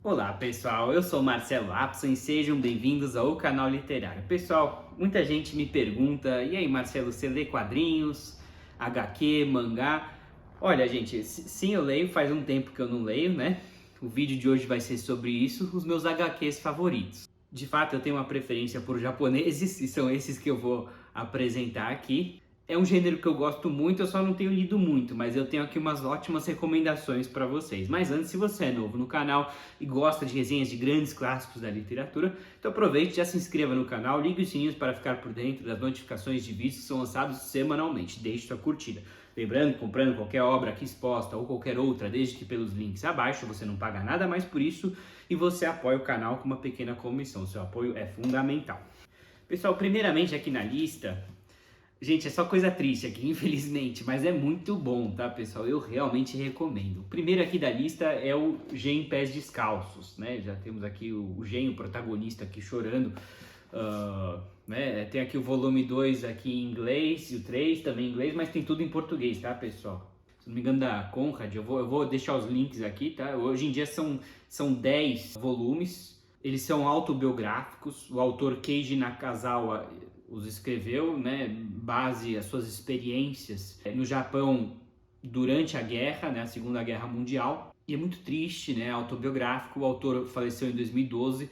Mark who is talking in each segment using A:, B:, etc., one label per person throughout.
A: Olá pessoal, eu sou Marcelo Apson e sejam bem-vindos ao canal Literário. Pessoal, muita gente me pergunta, e aí Marcelo, você lê quadrinhos, HQ, mangá? Olha gente, sim eu leio, faz um tempo que eu não leio, né? O vídeo de hoje vai ser sobre isso, os meus HQs favoritos. De fato eu tenho uma preferência por japoneses e são esses que eu vou apresentar aqui. É um gênero que eu gosto muito, eu só não tenho lido muito, mas eu tenho aqui umas ótimas recomendações para vocês. Mas antes, se você é novo no canal e gosta de resenhas de grandes clássicos da literatura, então aproveite, já se inscreva no canal, ligue os sininhos para ficar por dentro das notificações de vídeos que são lançados semanalmente. Deixe sua curtida. Lembrando, comprando qualquer obra aqui exposta ou qualquer outra, desde que pelos links abaixo, você não paga nada mais por isso e você apoia o canal com uma pequena comissão. Seu apoio é fundamental. Pessoal, primeiramente aqui na lista, gente, é só coisa triste aqui, infelizmente, mas é muito bom, tá, pessoal? Eu realmente recomendo. O primeiro aqui da lista é o Gen Pés Descalços, né? Já temos aqui o Gen, o protagonista, aqui chorando. Né? Tem aqui o volume 2 aqui em inglês e o 3 também em inglês, mas tem tudo em português, tá, pessoal? Se não me engano, da Conrad, eu vou deixar os links aqui, tá? Hoje em dia são 10 volumes, eles são autobiográficos, o autor Keiji Nakazawa os escreveu, né, base as suas experiências no Japão durante a guerra, né, a Segunda Guerra Mundial. E é muito triste, né, autobiográfico. O autor faleceu em 2012,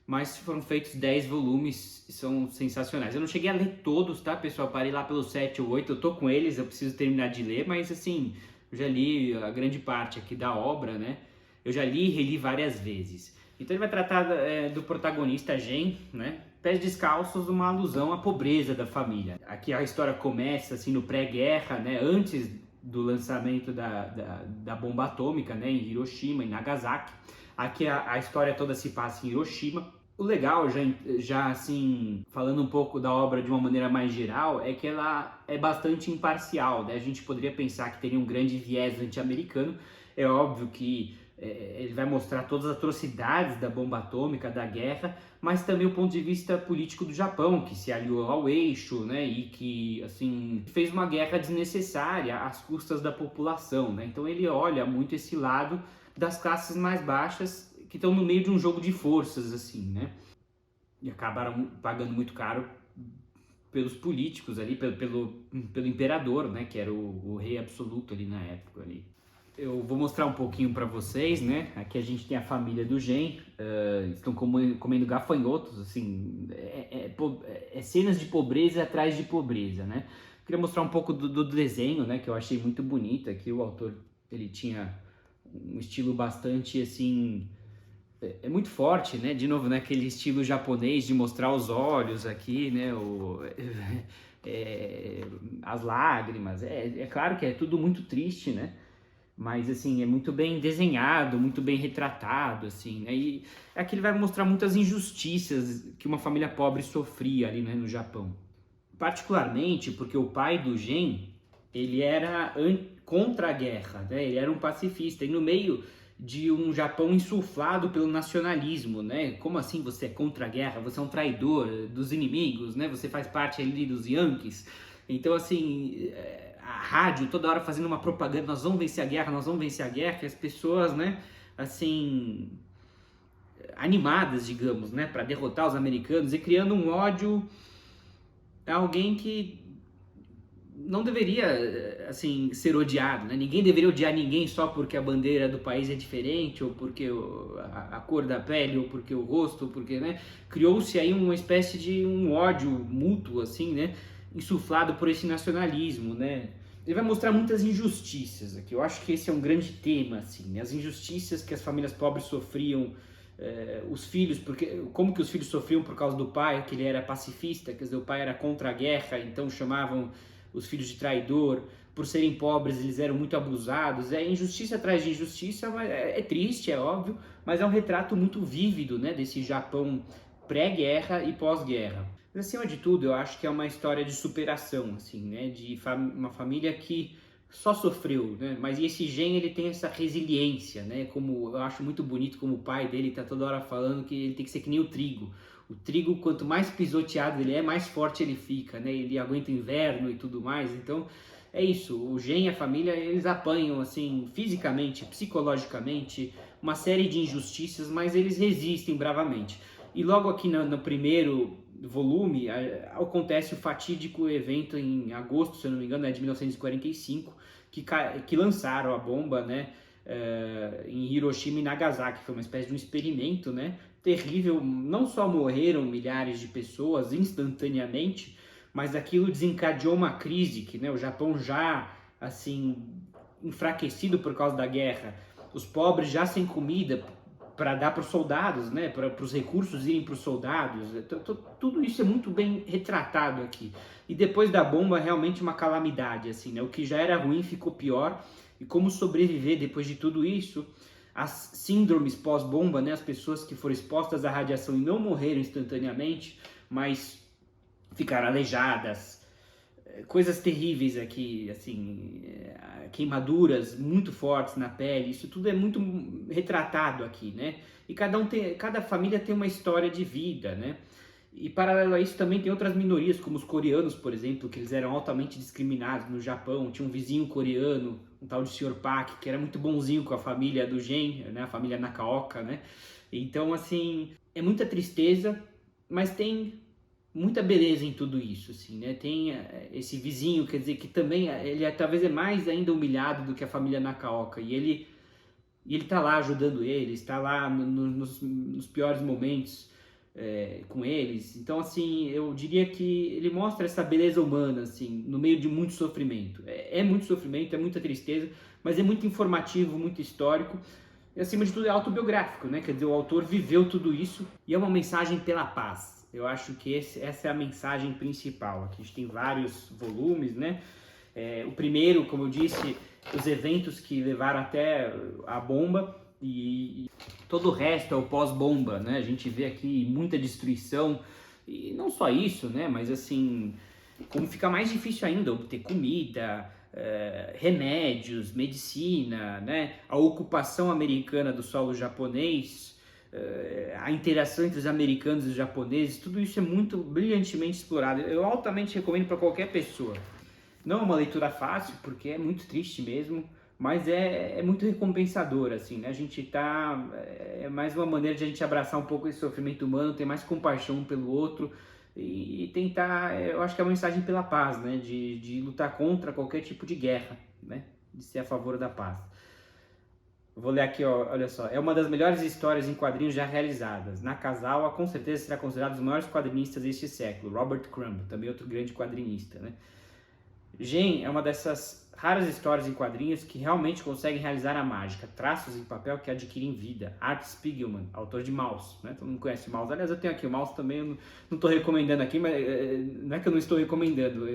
A: mas foram feitos 10 volumes e são sensacionais. Eu não cheguei a ler todos, tá, pessoal? Parei lá pelos 7 ou 8, eu tô com eles, eu preciso terminar de ler, mas assim, eu já li a grande parte aqui da obra, né? Eu já li e reli várias vezes. Então ele vai tratar do protagonista Gen, né? Pés descalços, uma alusão à pobreza da família. Aqui a história começa assim no pré-guerra, né? Antes do lançamento da bomba atômica, né? Em Hiroshima e Nagasaki. Aqui a história toda se passa em Hiroshima. O legal, já assim, falando um pouco da obra de uma maneira mais geral, é que ela é bastante imparcial, né? A gente poderia pensar que teria um grande viés anti-americano. É óbvio que ele vai mostrar todas as atrocidades da bomba atômica, da guerra, mas também o ponto de vista político do Japão, que se aliou ao eixo, né, e que assim fez uma guerra desnecessária às custas da população, né? Então ele olha muito esse lado das classes mais baixas que estão no meio de um jogo de forças, assim, né? E acabaram pagando muito caro pelos políticos ali, pelo imperador, né, que era o rei absoluto ali na época ali. Eu vou mostrar um pouquinho para vocês, né? Aqui a gente tem a família do Gen, estão comendo gafanhotos, assim, é cenas de pobreza atrás de pobreza, né? Queria mostrar um pouco do desenho, né? Que eu achei muito bonito. Aqui o autor, ele tinha um estilo bastante, assim, é muito forte, né? De novo, né? Aquele estilo japonês de mostrar os olhos aqui, né? As lágrimas. É claro que é tudo muito triste, né? Mas assim, é muito bem desenhado, muito bem retratado, assim, né? E aqui ele vai mostrar muitas injustiças que uma família pobre sofria ali, né, no Japão. Particularmente porque o pai do Gen, ele era contra a guerra, né? Ele era um pacifista, e no meio de um Japão insuflado pelo nacionalismo, né? Como assim você é contra a guerra? Você é um traidor dos inimigos, né? Você faz parte ali dos Yankees. Então, assim, a rádio toda hora fazendo uma propaganda, nós vamos vencer a guerra, nós vamos vencer a guerra, que as pessoas, né, assim, animadas, digamos, né, para derrotar os americanos e criando um ódio a alguém que não deveria, assim, ser odiado, né? Ninguém deveria odiar ninguém só porque a bandeira do país é diferente, ou porque a cor da pele, ou porque o rosto, ou porque, né? Criou-se aí uma espécie de um ódio mútuo, assim, né? Insuflado por esse nacionalismo, né? Ele vai mostrar muitas injustiças aqui. Eu acho que esse é um grande tema, assim, né? As injustiças que as famílias pobres sofriam, os filhos, porque como que os filhos sofriam por causa do pai, que ele era pacifista, quer dizer, o pai era contra a guerra, então chamavam os filhos de traidor. Por serem pobres, eles eram muito abusados. É injustiça atrás de injustiça, mas é triste, é óbvio, mas é um retrato muito vívido, né, desse Japão pré-guerra e pós-guerra. Mas, acima de tudo, eu acho que é uma história de superação, assim, né, de uma família que só sofreu, né? Mas esse Gen, ele tem essa resiliência, né? Como eu acho muito bonito, como o pai dele tá toda hora falando que ele tem que ser que nem o trigo. O trigo, quanto mais pisoteado ele é, mais forte ele fica, né? Ele aguenta o inverno e tudo mais. Então, é isso. O Gen e a família, eles apanham, assim, fisicamente, psicologicamente, uma série de injustiças, mas eles resistem bravamente. E logo aqui no primeiro volume acontece o fatídico evento em agosto, se eu não me engano, de 1945, que lançaram a bomba, né, em Hiroshima e Nagasaki. Foi uma espécie de um experimento, né, terrível. Não só morreram milhares de pessoas instantaneamente, mas aquilo desencadeou uma crise que, né, o Japão já assim enfraquecido por causa da guerra, os pobres já sem comida para dar para os soldados, né, para os recursos irem para os soldados. Tudo isso é muito bem retratado aqui. E depois da bomba, realmente uma calamidade, assim, né? O que já era ruim ficou pior. E como sobreviver depois de tudo isso? As síndromes pós-bomba, né? As pessoas que foram expostas à radiação e não morreram instantaneamente, mas ficaram aleijadas, coisas terríveis aqui, assim, queimaduras muito fortes na pele. Isso tudo é muito retratado aqui, né? E cada família tem uma história de vida, né? E paralelo a isso também tem outras minorias, como os coreanos, por exemplo, que eles eram altamente discriminados no Japão. Tinha um vizinho coreano, um tal de Sr. Park, que era muito bonzinho com a família do Gen, né? A família Nakaoka, né? Então, assim, é muita tristeza, mas tem muita beleza em tudo isso, assim, né? Tem esse vizinho, quer dizer, que também ele talvez é mais ainda humilhado do que a família Nakaoka, e ele tá lá ajudando eles, tá lá nos piores momentos com eles. Então, assim, eu diria que ele mostra essa beleza humana, assim, no meio de muito sofrimento. É muito sofrimento, é muita tristeza, mas é muito informativo, muito histórico. E, acima de tudo, é autobiográfico, né? Quer dizer, o autor viveu tudo isso e é uma mensagem pela paz. Eu acho que essa é a mensagem principal. Aqui a gente tem vários volumes, né? O primeiro, como eu disse, os eventos que levaram até a bomba, e todo o resto é o pós-bomba, né? A gente vê aqui muita destruição, e não só isso, né? Mas assim, como fica mais difícil ainda obter comida, remédios, medicina, né? A ocupação americana do solo japonês, a interação entre os americanos e os japoneses, tudo isso é muito brilhantemente explorado. Eu altamente recomendo para qualquer pessoa. Não é uma leitura fácil, porque é muito triste mesmo, mas é muito recompensador, assim, né? A gente tá... É mais uma maneira de a gente abraçar um pouco esse sofrimento humano, ter mais compaixão um pelo outro e tentar... Eu acho que é uma mensagem pela paz, né? De lutar contra qualquer tipo de guerra, né? De ser a favor da paz. Vou ler aqui, ó, olha só. É uma das melhores histórias em quadrinhos já realizadas. Nakazawa, com certeza, será considerado um dos maiores quadrinistas deste século. Robert Crumb, também outro grande quadrinista, né? Gen é uma dessas raras histórias em quadrinhos que realmente conseguem realizar a mágica. Traços em papel que adquirem vida. Art Spiegelman, autor de Maus, né? Todo mundo conhece Maus. Aliás, eu tenho aqui o Maus também, eu não estou recomendando aqui, mas não é que eu não estou recomendando.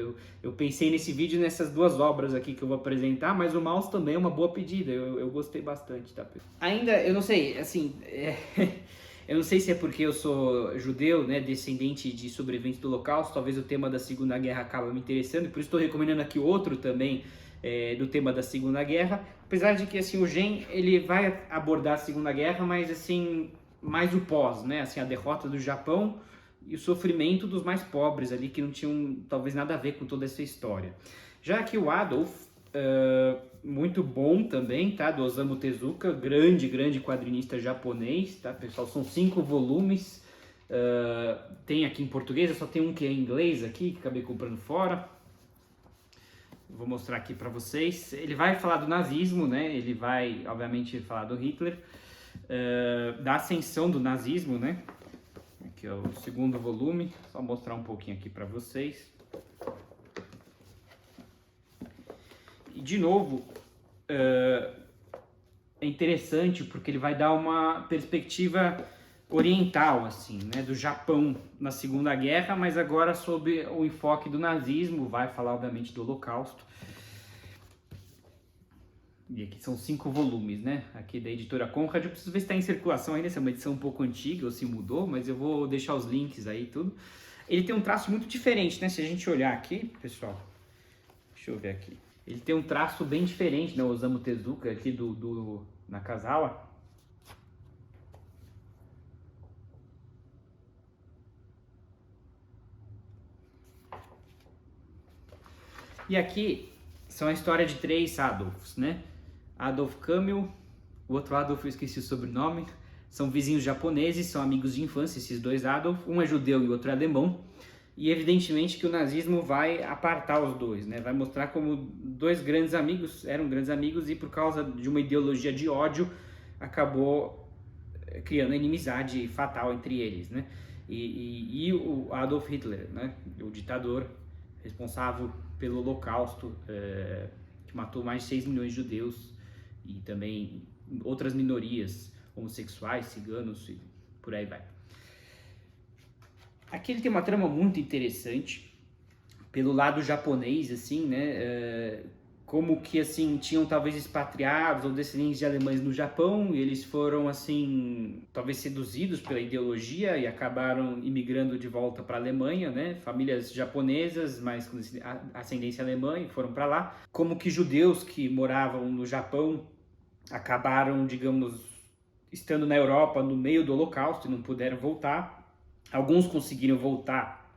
A: Eu pensei nesse vídeo nessas duas obras aqui que eu vou apresentar, mas o Maus também é uma boa pedida. Eu gostei bastante, tá? Ainda, eu não sei, assim... Eu não sei se é porque eu sou judeu, né, descendente de sobreviventes do Holocausto, talvez o tema da Segunda Guerra acaba me interessando, e por isso estou recomendando aqui outro também do tema da Segunda Guerra, apesar de que assim, o Gen ele vai abordar a Segunda Guerra, mas assim, mais o pós, né, assim, a derrota do Japão e o sofrimento dos mais pobres ali, que não tinham talvez nada a ver com toda essa história. Já que o Adolf... muito bom também, tá? Do Osamu Tezuka, grande quadrinista japonês, tá, pessoal? São 5 volumes, tem aqui em português, eu só tenho um que é em inglês aqui, que acabei comprando fora. Vou mostrar aqui para vocês. Ele vai falar do nazismo, né? Ele vai, obviamente, falar do Hitler, da ascensão do nazismo, né? Aqui é o segundo volume, só mostrar um pouquinho aqui para vocês. E de novo, é interessante porque ele vai dar uma perspectiva oriental, assim, né, do Japão na Segunda Guerra, mas agora sob o enfoque do nazismo, vai falar obviamente do Holocausto. E aqui são 5 volumes, né, aqui da editora Conrad. Eu preciso ver se está em circulação ainda, essa é uma edição um pouco antiga ou se mudou, mas eu vou deixar os links aí tudo. Ele tem um traço muito diferente, né, se a gente olhar aqui, pessoal, deixa eu ver aqui. Ele tem um traço bem diferente, né, o Osamu Tezuka aqui do Nakazawa. E aqui são a história de 3 Adolfs, né? Adolf Campbell, o outro Adolf eu esqueci o sobrenome, são vizinhos japoneses, são amigos de infância, esses dois Adolf, um é judeu e o outro é alemão, e evidentemente que o nazismo vai apartar os dois, né? Vai mostrar como dois grandes amigos, eram grandes amigos e por causa de uma ideologia de ódio, acabou criando inimizade fatal entre eles, né? E o Adolf Hitler, né? O ditador responsável pelo Holocausto, que matou mais de 6 milhões de judeus e também outras minorias, homossexuais, ciganos e por aí vai. Aqui ele tem uma trama muito interessante pelo lado japonês, assim, né? Como que, assim, tinham talvez expatriados ou descendentes de alemães no Japão, e eles foram, assim, talvez seduzidos pela ideologia e acabaram imigrando de volta para a Alemanha, né? Famílias japonesas, mas com ascendência alemã, e foram para lá. Como que judeus que moravam no Japão acabaram, digamos, estando na Europa no meio do Holocausto e não puderam voltar. Alguns conseguiram voltar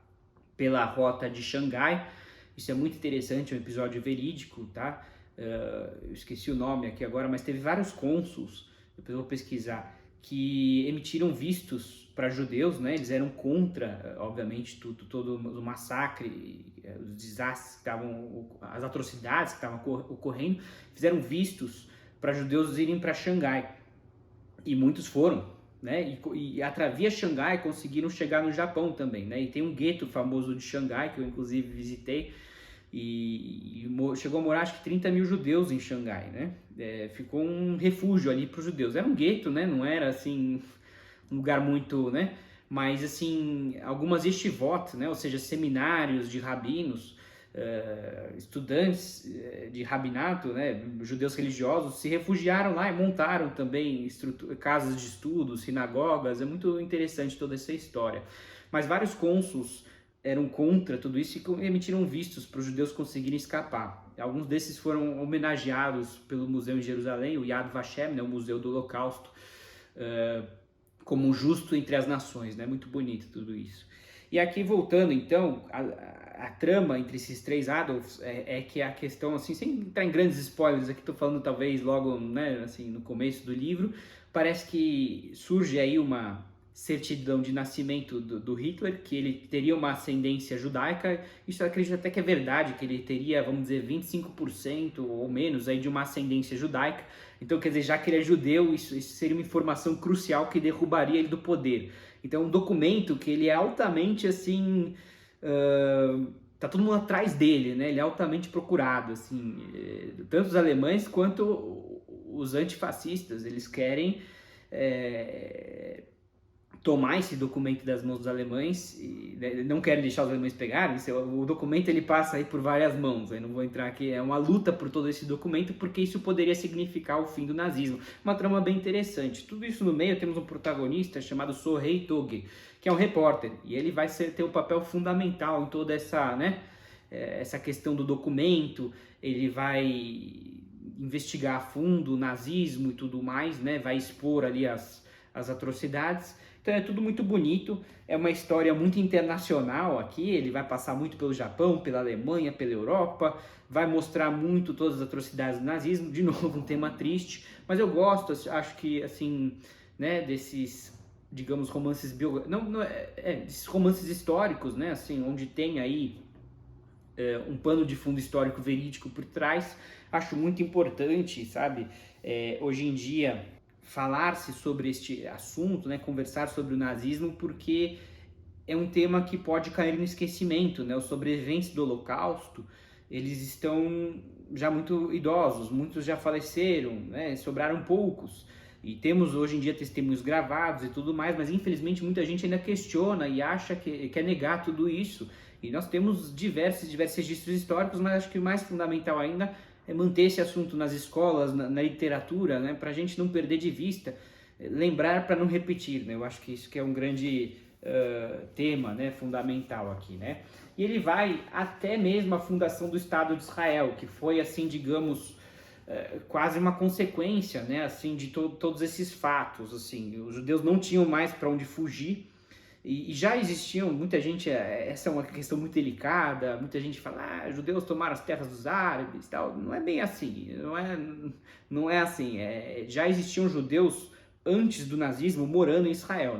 A: pela rota de Xangai. Isso é muito interessante, é um episódio verídico, tá? Eu esqueci o nome aqui agora, mas teve vários cônsuls, depois eu vou pesquisar, que emitiram vistos para judeus, né? Eles eram contra, obviamente, todo o massacre, os desastres que estavam, as atrocidades que estavam ocorrendo, fizeram vistos para judeus irem para Xangai. E muitos foram, né? E via Xangai conseguiram chegar no Japão também, né? E tem um gueto famoso de Xangai, que eu inclusive visitei, e chegou a morar acho que 30 mil judeus em Xangai, né? Ficou um refúgio ali para os judeus. Era um gueto, né? Não era assim um lugar muito, né? Mas assim, algumas yeshivot, né? Ou seja, seminários de rabinos, estudantes de rabinato, né? Judeus religiosos, se refugiaram lá e montaram também casas de estudos, sinagogas. É muito interessante toda essa história. Mas vários cônsuls eram contra tudo isso e emitiram vistos para os judeus conseguirem escapar. Alguns desses foram homenageados pelo museu em Jerusalém, o Yad Vashem, né, o Museu do Holocausto, como um justo entre as nações, né? Muito bonito tudo isso. E aqui voltando então, a trama entre esses três Adolfs é que a questão, assim, sem entrar em grandes spoilers, aqui estou falando talvez logo, né, assim, no começo do livro, parece que surge aí uma certidão de nascimento do Hitler, que ele teria uma ascendência judaica. Isso eu acredito até que é verdade, que ele teria, vamos dizer, 25% ou menos aí de uma ascendência judaica. Então, quer dizer, já que ele é judeu, isso seria uma informação crucial que derrubaria ele do poder. Então, um documento que ele é altamente, assim, tá todo mundo atrás dele, né? Ele é altamente procurado, assim, tanto os alemães quanto os antifascistas, eles querem tomar esse documento das mãos dos alemães e não querem deixar os alemães pegarem. O documento ele passa aí por várias mãos, aí não vou entrar aqui, é uma luta por todo esse documento, porque isso poderia significar o fim do nazismo. Uma trama bem interessante. Tudo isso no meio temos um protagonista chamado Sohei Toge, que é um repórter, e ele vai ter um papel fundamental em toda essa, né, essa questão do documento. Ele vai investigar a fundo o nazismo e tudo mais, né, vai expor ali as atrocidades. Então é tudo muito bonito, é uma história muito internacional aqui, ele vai passar muito pelo Japão, pela Alemanha, pela Europa, vai mostrar muito todas as atrocidades do nazismo, de novo um tema triste, mas eu gosto, acho que, assim, né, desses, digamos, romances desses romances históricos, né, assim, onde tem aí um pano de fundo histórico verídico por trás. Acho muito importante, sabe, hoje em dia, falar-se sobre este assunto, né, conversar sobre o nazismo, porque é um tema que pode cair no esquecimento, né? Os sobreviventes do Holocausto, eles estão já muito idosos, muitos já faleceram, né? Sobraram poucos, e temos hoje em dia testemunhos gravados e tudo mais, mas infelizmente muita gente ainda questiona e acha que quer negar tudo isso, e nós temos diversos registros históricos, mas acho que o mais fundamental ainda é manter esse assunto nas escolas, na literatura, né, para a gente não perder de vista, lembrar para não repetir, né? Eu acho que isso que é um grande tema, né, fundamental aqui, né? E ele vai até mesmo a fundação do Estado de Israel, que foi, assim, digamos, quase uma consequência, né, assim, de todos esses fatos, assim. Os judeus não tinham mais para onde fugir, E já existiam, muita gente, essa é uma questão muito delicada, muita gente fala, judeus tomaram as terras dos árabes, tal. Não é bem assim, não é assim. Já existiam judeus antes do nazismo morando em Israel,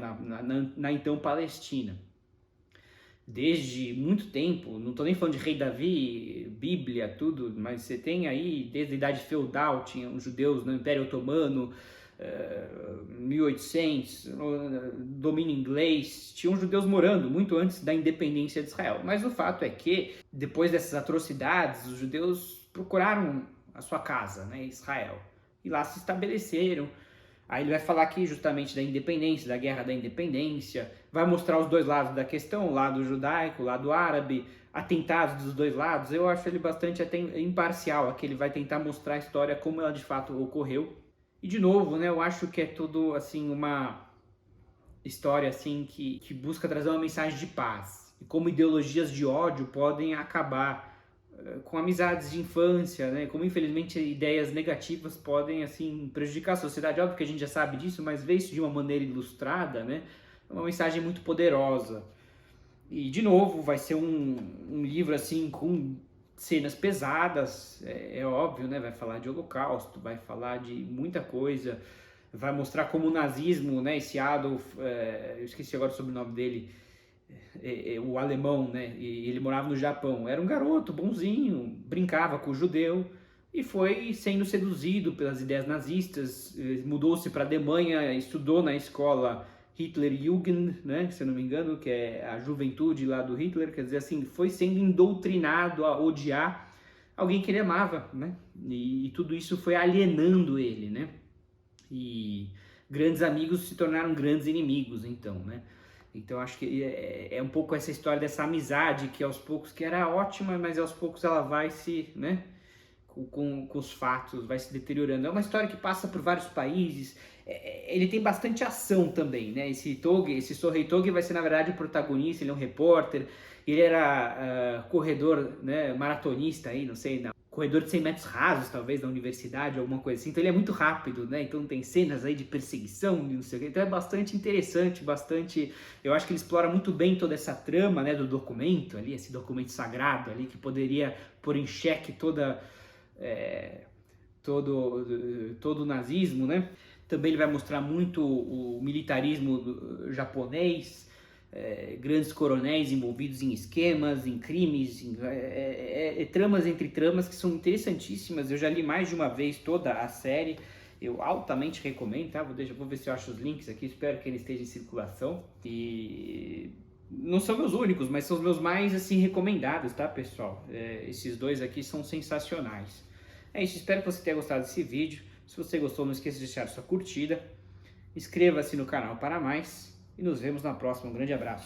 A: na então Palestina. Desde muito tempo, não estou nem falando de Rei Davi, Bíblia, tudo, mas você tem aí, desde a Idade Feudal, tinham judeus no Império Otomano, 1800, domínio inglês, tinham judeus morando muito antes da independência de Israel. Mas o fato é que, depois dessas atrocidades, os judeus procuraram a sua casa, né, Israel, e lá se estabeleceram. Aí ele vai falar aqui justamente da independência, da guerra da independência, vai mostrar os dois lados da questão, o lado judaico, o lado árabe, atentados dos dois lados. Eu acho ele bastante até imparcial, aqui ele vai tentar mostrar a história como ela de fato ocorreu. E de novo, né, eu acho que é tudo assim uma história assim que busca trazer uma mensagem de paz. E como ideologias de ódio podem acabar com amizades de infância, né? Como infelizmente ideias negativas podem assim prejudicar a sociedade. Óbvio que a gente já sabe disso, mas ver isso de uma maneira ilustrada, né? É uma mensagem muito poderosa. E de novo, vai ser um livro assim com cenas pesadas, é óbvio, né? Vai falar de Holocausto, vai falar de muita coisa, vai mostrar como o nazismo, né? Esse Adolf, eu esqueci agora o sobrenome dele, o alemão, né? E ele morava no Japão. Era um garoto bonzinho, brincava com o judeu e foi sendo seduzido pelas ideias nazistas. Mudou-se para a Alemanha, estudou na escola Hitlerjugend, né? Se eu não me engano, que é a juventude lá do Hitler. Quer dizer assim, foi sendo doutrinado a odiar alguém que ele amava, né? E tudo isso foi alienando ele, né? E grandes amigos se tornaram grandes inimigos, então, né? Então acho que é um pouco essa história dessa amizade que aos poucos, que era ótima, mas aos poucos ela vai se, né, com os fatos, vai se deteriorando. É uma história que passa por vários países, ele tem bastante ação também, né? Esse Sorrei Togi vai ser na verdade o protagonista, ele é um repórter, ele era corredor, né, maratonista aí, não sei, corredor de 100 metros rasos, talvez, na universidade, alguma coisa assim. Então ele é muito rápido, né? Então tem cenas aí de perseguição, de não sei o quê. Então é bastante interessante, bastante... Eu acho que ele explora muito bem toda essa trama, né, do documento ali, esse documento sagrado ali, que poderia pôr em xeque todo o nazismo, né? Também ele vai mostrar muito o militarismo japonês, grandes coronéis envolvidos em esquemas, em crimes, tramas entre tramas que são interessantíssimas. Eu já li mais de uma vez toda a série, eu altamente recomendo, tá? Vou ver se eu acho os links aqui, espero que ele esteja em circulação. E não são meus únicos, mas são os meus mais assim recomendados, tá, pessoal? Esses dois aqui são sensacionais. É isso, espero que você tenha gostado desse vídeo. Se você gostou, não esqueça de deixar sua curtida, inscreva-se no canal para mais e nos vemos na próxima. Um grande abraço.